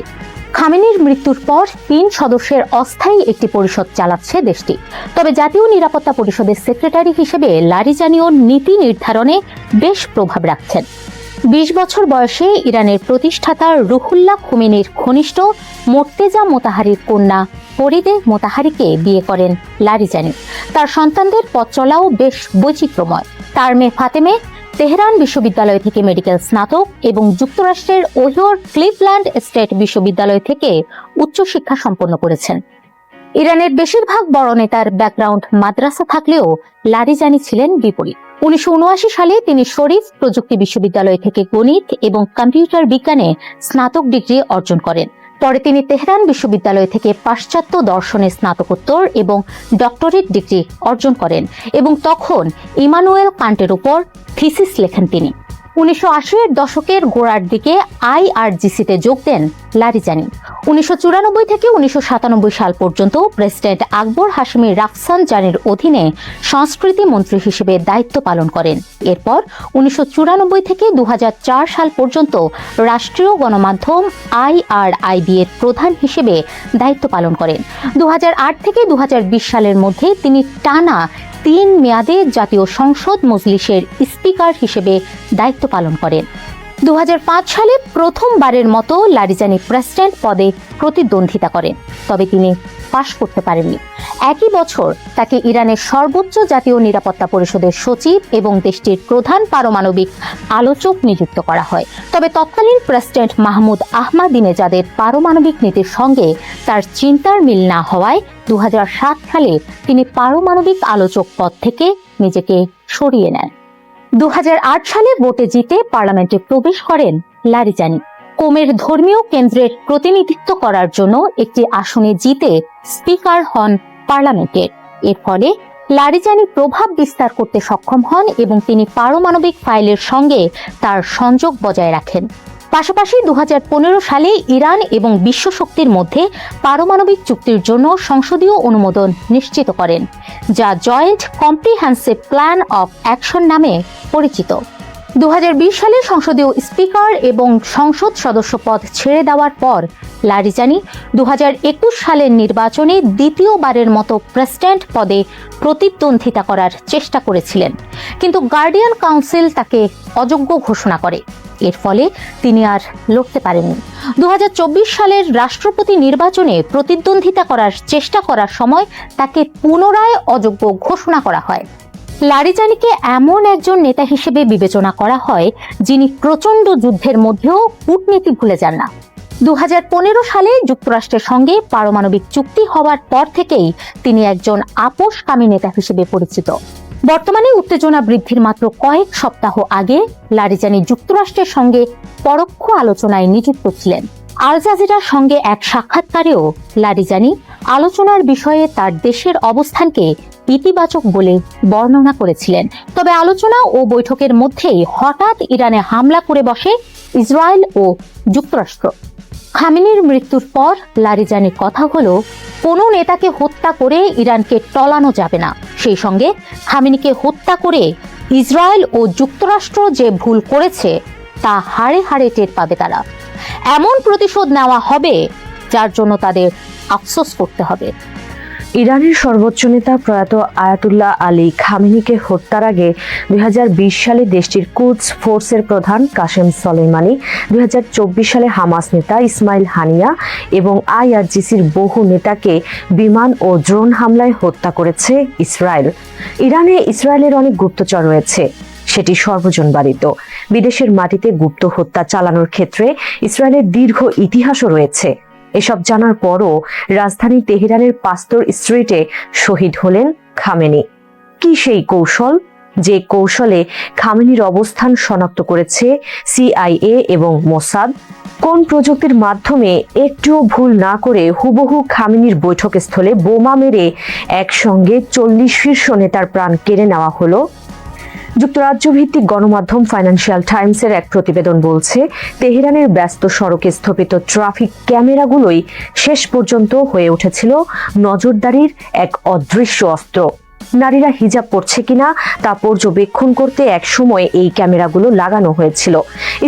খামেনির মৃত্যুর পর 3 সদস্যের অস্থায়ী একটি পরিষদ চালাচ্ছে দেশটি। তবে জাতীয় নিরাপত্তা পরিষদের সেক্রেটারি হিসেবে লারিজানিও নীতি নির্ধারণে বেশ প্রভাব রাখছেন। 20 বছর বয়সে ইরানের প্রতিষ্ঠাতা রুহুল্লাহ খুমেনির ঘনিষ্ঠ মোর্তেজা মোতাহারির কন্যা ফরিদে মোতাহারিকে বিয়ে করেন লারিজানি। তার সন্তানদের পথ চলাও বেশ বৈচিত্র্যময়। তার মেয়ে ফাতেমে তেহরান বিশ্ববিদ্যালয় থেকে মেডিকেল স্নাতক এবং যুক্তরাষ্ট্রের ওহিওর ক্লিভল্যান্ড স্টেট বিশ্ববিদ্যালয় থেকে উচ্চশিক্ষা সম্পন্ন করেছেন। ইরানের বেশিরভাগ বড় নেতার ব্যাকগ্রাউন্ড মাদ্রাসা থাকলেও লারিজানি ছিলেন বিপরীত। 1979 সালে তিনি শরীফ প্রযুক্তি বিশ্ববিদ্যালয় থেকে গণিত এবং কম্পিউটার বিজ্ঞানে স্নাতক ডিগ্রি অর্জন করেন। পরে তিনি তেহরান বিশ্ববিদ্যালয় থেকে পাশ্চাত্য দর্শনে স্নাতকোত্তর এবং ডক্টরেট ডিগ্রি অর্জন করেন এবং তখন ইমানুয়েল কান্টের উপর থিসিস লেখেন তিনি। 1980-এর দশকের গোড়ার দিকে আইআরজিসিতে যোগ দেন লারিজানি। 1994 থেকে 1997 সাল পর্যন্ত প্রেসিডেন্ট আকবর হাশেমি রাফসানজানির অধীনে সংস্কৃতি মন্ত্রী হিসেবে দায়িত্ব পালন করেন। এরপর 1994 থেকে 2004 সাল পর্যন্ত রাষ্ট্রীয় গণমাধ্যম IRIB এর প্রধান হিসেবে দায়িত্ব পালন করেন। 2008 থেকে 2020 সালের মধ্যে তিনি টানা 3 মেয়াদে জাতীয় সংসদ মজলিসের স্পিকার হিসেবে দায়িত্ব পালন করেন। 2005 সালে প্রথমবারের মতো লারিজানি প্রেসিডেন্ট পদে প্রতিদ্বন্দ্বিতা করেন, তবে তিনি পাশ করতে পারেননি। একই বছর তাকে ইরানের সর্বোচ্চ জাতীয় নিরাপত্তা পরিষদের সচিব এবং দেশটির প্রধান পারমাণবিক আলোচক নিযুক্ত করা হয়। তবে তৎকালীন প্রেসিডেন্ট মাহমুদ আহমাদিনেজাদের পারমাণবিক নীতির সঙ্গে তার চিন্তার মিল না হওয়ায় 2007 সালে তিনি পারমাণবিক আলোচক পদ থেকে নিজেকে সরিয়ে নেন। 2008 সালে ভোটে জিতে পার্লামেন্টে প্রবেশ করেন লারিজানি। কোমের ধর্মীয় কেন্দ্রের প্রতিনিধিত্ব করার জন্য একটি আসনে জিতে স্পিকার হন পার্লামেন্টের। এর ফলে লারিজানি প্রভাব বিস্তার করতে সক্ষম হন এবং তিনি পারমাণবিক ফাইলের সঙ্গে তার সংযোগ বজায় রাখেন। পাশাপাশি 2015 সালে ইরান এবং বিশ্ব শক্তির মধ্যে পারমাণবিক চুক্তির জন্য সংসদীয় অনুমোদন নিশ্চিত করেন, যা joint comprehensive plan of action নামে পরিচিত। 2020 সালে সংসদীয় স্পিকার এবং সংসদ সদস্য পদ ছেড়ে দেওয়ার পর লারিজানি 2021 সালের নির্বাচনে দ্বিতীয়বারের মতো প্রেসিডেন্ট পদে প্রতিদ্বন্দ্বিতা করার চেষ্টা করেছিলেন, কিন্তু গার্ডিয়ান কাউন্সিল তাকে অযোগ্য ঘোষণা করে। এর ফলে তিনি আর লড়তে পারেননি। 2024 সালের রাষ্ট্রপতি নির্বাচনে প্রতিদ্বন্দ্বিতা করার চেষ্টা করার সময় তাকে পুনরায় অযোগ্য ঘোষণা করা হয়। লারিজানিকে এমন একজন নেতা হিসেবে বিবেচনা করা হয় যিনি প্রচণ্ড যুদ্ধের মধ্যেও কূটনীতি ভুলে যান না। 2015 সালে যুক্তরাষ্ট্রের সঙ্গে পারমাণবিক চুক্তি হওয়ার পর থেকেই তিনি একজন আপোষকামী নেতা হিসেবে পরিচিত। বর্তমানে উত্তেজনা বৃদ্ধির মাত্র কয়েক সপ্তাহ আগে লারিজানি যুক্তরাষ্ট্রের সঙ্গে পরোক্ষ আলোচনায় নিযুক্ত ছিলেন। আল জাজিরার সঙ্গে এক সাক্ষাৎকারেও লারিজানি আলোচনার বিষয়ে তার দেশের অবস্থানকে ইতিবাচক বলে বর্ণনা করেছিলেন। তবে আলোচনা ও বৈঠকের মধ্যেই হঠাৎ ইরানে হামলা করে বসে ইসরায়েল ও যুক্তরাষ্ট্র। খামেনির মৃত্যুর পর লারিজানির কথা হলো, কোনো নেতাকে হত্যা করে ইরানকে টলানো যাবে না, সেই সঙ্গে খামেনিকে হত্যা করে ইসরায়েল ও যুক্তরাষ্ট্র যে ভুল করেছে তা হাড়ে হাড়ে টের পাবে তারা। এমন প্রতিশোধ নেওয়া হবে যার জন্য তাদের আফসোস করতে হবে। ইরানের সর্বোচ্চ নেতা প্রয়াত আয়াতুল্লাহ আলী খামেনিকে হত্যার আগে 2020 সালে দেশটির কুদস ফোর্সের প্রধান কাসেম সোলেইমানি, 2024 সালে হামাস নেতা ইসমাইল হানিয়া এবং আইআরজিসির বহু নেতাকে বিমান ও ড্রোন হামলায় হত্যা করেছে ইসরায়েল। ইরানে ইসরায়েলের অনেক গুপ্তচর রয়েছে, সেটি সর্বজনবাদিত। বিদেশের মাটিতে গুপ্ত হত্যা চালানোর ক্ষেত্রে ইসরায়েলের দীর্ঘ ইতিহাসও রয়েছে। এসব জানার পরও রাজধানী তেহরানের পাস্তর স্ট্রিটে শহীদ হলেন খামেনি। কি সেই কৌশল? যে কৌশলে খামেনির অবস্থান শনাক্ত করেছে সিআইএ এবং মোসাদ, কোন প্রযুক্তির মাধ্যমে একটুও ভুল না করে হুবহু খামেনির বৈঠকস্থলে বোমা মেরে একসঙ্গে 40 শীর্ষ নেতার প্রাণ কেড়ে নেওয়া হলো। যুক্তরাজ্য ভিত্তিক গণমাধ্যম ফাইন্যান্সিয়াল টাইমসের এক প্রতিবেদন বলছে, তেহরানের ব্যস্ত সড়কে স্থাপিত ট্রাফিক ক্যামেরাগুলোই শেষ পর্যন্ত হয়ে উঠেছিল নজরদারির এক অদৃশ্য অস্ত্র। নারীরা হিজাব পরছে কিনা তা পর্যবেক্ষণ করতে এক সময় এই ক্যামেরাগুলো লাগানো হয়েছিল।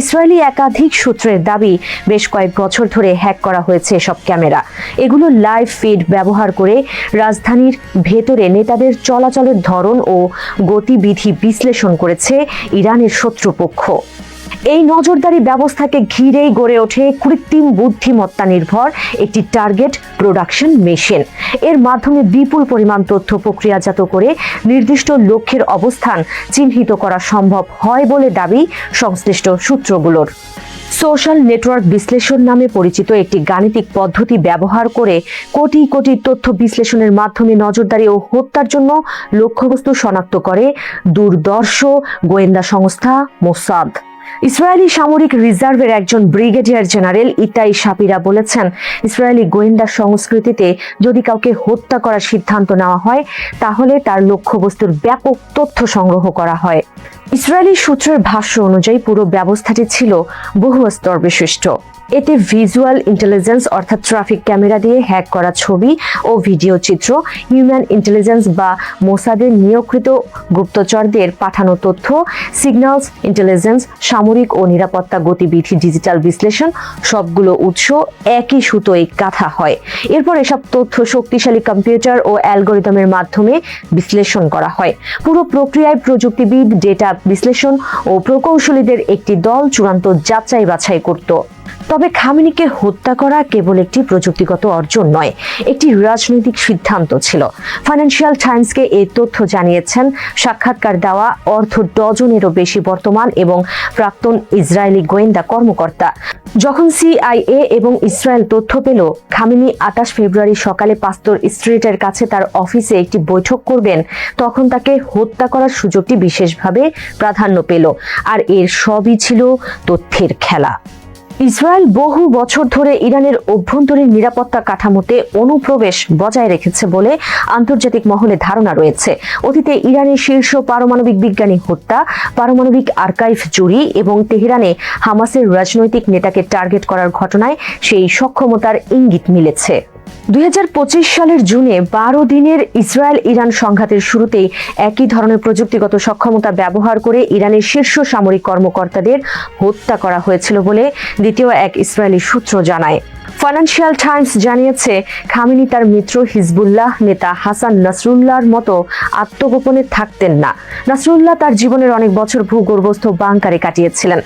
ইসরায়েলি একাধিক সূত্রের দাবি, বেশ কয়েক বছর ধরে হ্যাক করা হয়েছে এসব ক্যামেরা। এগুলো লাইভ ফিড ব্যবহার করে রাজধানীর ভেতরে নেতাদের চলাচলের ধরন ও গতিবিধি বিশ্লেষণ করেছে ইরানের শত্রুপক্ষ। এই নজরদারি ব্যবস্থাকে ঘিরেই গড়ে ওঠে কৃত্রিম বুদ্ধিমত্তা নির্ভর একটি টার্গেট প্রোডাকশন মেশিন। এর মাধ্যমে বিপুল পরিমাণ তথ্য প্রক্রিয়াজাত করে নির্দিষ্ট লক্ষ্যের অবস্থান চিহ্নিত করা সম্ভব হয় বলে দাবি সংশ্লিষ্ট সূত্রগুলোর। সোশ্যাল নেটওয়ার্ক বিশ্লেষণ নামে পরিচিত একটি গাণিতিক পদ্ধতি ব্যবহার করে কোটি কোটি তথ্য বিশ্লেষণের মাধ্যমে নজরদারি ও হত্যার জন্য লক্ষ্যবস্তু শনাক্ত করে দূরদর্শ গোয়েন্দা সংস্থা মোসাদ। ইসরায়েলি সামরিক রিজার্ভের একজন ব্রিগেডিয়ার জেনারেল ইতাই শাপিরা বলেছেন, ইসরায়েলি গোয়েন্দা সংস্কৃতিতে যদি কাউকে হত্যা করার সিদ্ধান্ত নেওয়া হয় তাহলে তার লক্ষ্যবস্তুর ব্যাপক তথ্য সংগ্রহ করা হয়। ইসরায়েলি সূত্রের ভাষ্য অনুযায়ী পুরো ব্যবস্থাটি ছিল বহু স্তর বিশিষ্ট। এতে ভিজুয়াল ইন্টেলিজেন্স অর্থাৎ ট্রাফিক ক্যামেরা দিয়ে হ্যাক করা ছবি ও ভিডিও চিত্র, হিউম্যান ইন্টেলিজেন্স বা মোসাদের নিয়োগকৃত গুপ্তচরদের পাঠানো তথ্য, সিগন্যালস ইন্টেলিজেন্স, সামরিক ও নিরাপত্তা গতিবিধি, ডিজিটাল বিশ্লেষণ, সবগুলো উৎস একই সুতোয় গাঁথা হয়। এরপর এসব তথ্য শক্তিশালী কম্পিউটার ও অ্যালগরিদমের মাধ্যমে বিশ্লেষণ করা হয়। পুরো প্রক্রিয়ায় প্রযুক্তিবিদ, ডেটা বিশ্লেষণ ও প্রকৌশলীদের একটি দল চূড়ান্ত যাচাই বাছাই করত। তবে খামেনিকে হত্যা করা কেবল একটি প্রযুক্তিগত অর্জন নয়, একটি রাজনৈতিক সিদ্ধান্ত ছিল। ফাইন্যান্সিয়াল টাইমসকে এই তথ্য জানিয়েছেন সাক্ষাৎকার দেওয়া অর্ধ ডজনেরও বেশি বর্তমান এবং প্রাক্তন ইসরায়েলি গোয়েন্দা কর্মকর্তা। যখন সিআইএ এবং ইসরায়েল তথ্য পেল খামেনি 28 ফেব্রুয়ারি সকালে পাস্তর স্ট্রিটের কাছে তার অফিসে একটি বৈঠক করবেন, তখন তাকে হত্যা করার সুযোগটি বিশেষভাবে প্রাধান্য পেল। আর এর সবই ছিল তথ্যের খেলা। ইসরায়েল বহু বছর ধরে ইরানের অভ্যন্তরীণ নিরাপত্তা কাঠামোতে অনুপ্রবেশ বজায় রেখেছে বলে আন্তর্জাতিক মহলে ধারণা রয়েছে। অতীতে ইরানের শীর্ষ পারমাণবিক বিজ্ঞানী হত্যা, পারমাণবিক আর্কাইভ চুরি এবং তেহরানে হামাসের রাজনৈতিক নেতাকে টার্গেট করার ঘটনায় সেই সক্ষমতার ইঙ্গিত মিলেছে। 2025 সালের জুনে 12 দিনের ইসরায়েল ইরান সংঘাতের শুরুতেই একই ধরনের প্রযুক্তিগত সক্ষমতা ব্যবহার করে ইরানের শীর্ষ সামরিক কর্মকর্তাদের হত্যা করা হয়েছিল বলে দ্বিতীয় এক ইসরায়েলি সূত্র জানায়। ফাইন্যান্সিয়াল টাইমস জানিয়েছে, খামেনি তার মিত্র হিজবুল্লাহ নেতা হাসান নাসরুল্লাহর মতো আত্মগোপনে থাকতেন না। নাসরুল্লাহ তার জীবনের অনেক বছর ভূগর্ভস্থ বাংকারে কাটিয়েছিলেন।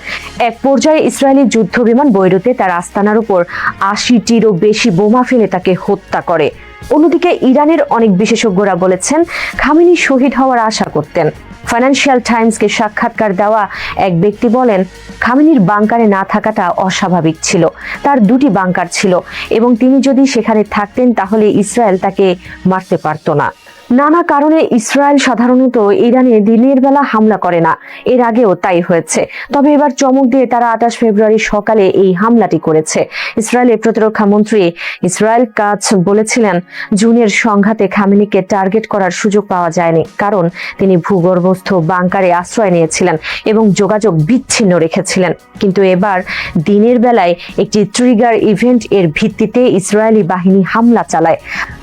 এক পর্যায়ে ইসরায়েলি যুদ্ধ বিমান বৈরুতে তার আস্তানার উপর 80টিরও বেশি বোমা ফেলে তাকে হত্যা করে। অন্যদিকে ইরানের অনেক বিশেষজ্ঞরা বলেছেন, খামেনি শহীদ হওয়ার আশা করতেন। ফাইন্যান্সিয়াল টাইমসকে সাক্ষাৎকার দেওয়া এক ব্যক্তি বলেন, খামেনির বাংকারে না থাকাটা অস্বাভাবিক ছিল। তার 2টি বাংকার ছিল এবং তিনি যদি সেখানে থাকতেন তাহলে ইসরায়েল তাকে মারতে পারত না। নানা কারণে ইসরায়েল সাধারণত ইরানে দিনের বেলা হামলা করে না, এর আগেও তাই হয়েছে। তবে এবার চমক দিয়ে তারা 28 ফেব্রুয়ারি সকালে এই হামলাটি করেছে। ইসরায়েলের প্রতিরক্ষা মন্ত্রী ইসরায়েল কাচ বলেছিলেন, জুনের সংঘাতে খামেনিকে টার্গেট করার সুযোগ পাওয়া যায়নি, কারণ তিনি ভূগর্ভস্থ বাংকারে আশ্রয় নিয়েছিলেন এবং যোগাযোগ বিচ্ছিন্ন রেখেছিলেন। কিন্তু এবার দিনের বেলায় একটি ট্রিগার ইভেন্ট এর ভিত্তিতে ইসরায়েলি বাহিনী হামলা চালায়।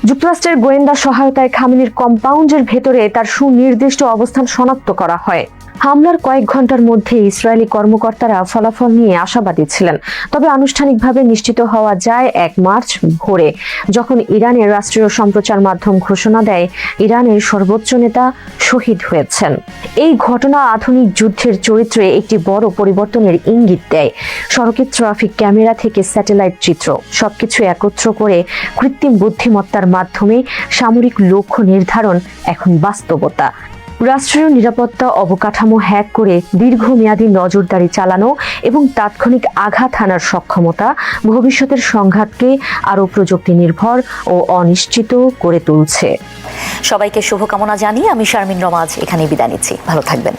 যুক্তরাষ্ট্রের গোয়েন্দা সহায়তায় খামেনির কম্পাউন্ডের ভেতরে তার সুনির্দিষ্ট অবস্থান শনাক্ত করা হয়। হামলার কয়েক ঘন্টার মধ্যে ইসরায়েলি কর্মকর্তারা ফলাফল নিয়ে আশাবাদী ছিলেন। তবে আনুষ্ঠানিকভাবে নিশ্চিত হওয়া যায় 1 মার্চ ভোরে, যখন ইরানের রাষ্ট্রীয় সম্প্রচার মাধ্যম ঘোষণা দেয় ইরানের সর্বোচ্চ নেতা শহীদ হয়েছেন। এই ঘটনা আধুনিক যুদ্ধের চরিত্রে একটি বড় পরিবর্তনের ইঙ্গিত দেয়। সড়কের ট্রাফিক ক্যামেরা থেকে স্যাটেলাইট চিত্র, সবকিছু একত্র করে কৃত্রিম বুদ্ধিমত্তার মাধ্যমে সামরিক লক্ষ্য নির্ধারণ এখন বাস্তবতা। রাষ্ট্রীয় নিরাপত্তা অবকাঠামো হ্যাক করে দীর্ঘমেয়াদী নজরদারি চালানো এবং তাৎক্ষণিক আঘাত হানার সক্ষমতা ভবিষ্যতের সংঘাতকে আরও প্রযুক্তি নির্ভর ও অনিশ্চিত করে তুলছে। সবাইকে শুভকামনা জানিয়ে আমি শারমিন রমাজ এখানেই বিদায় নিচ্ছি। ভালো থাকবেন।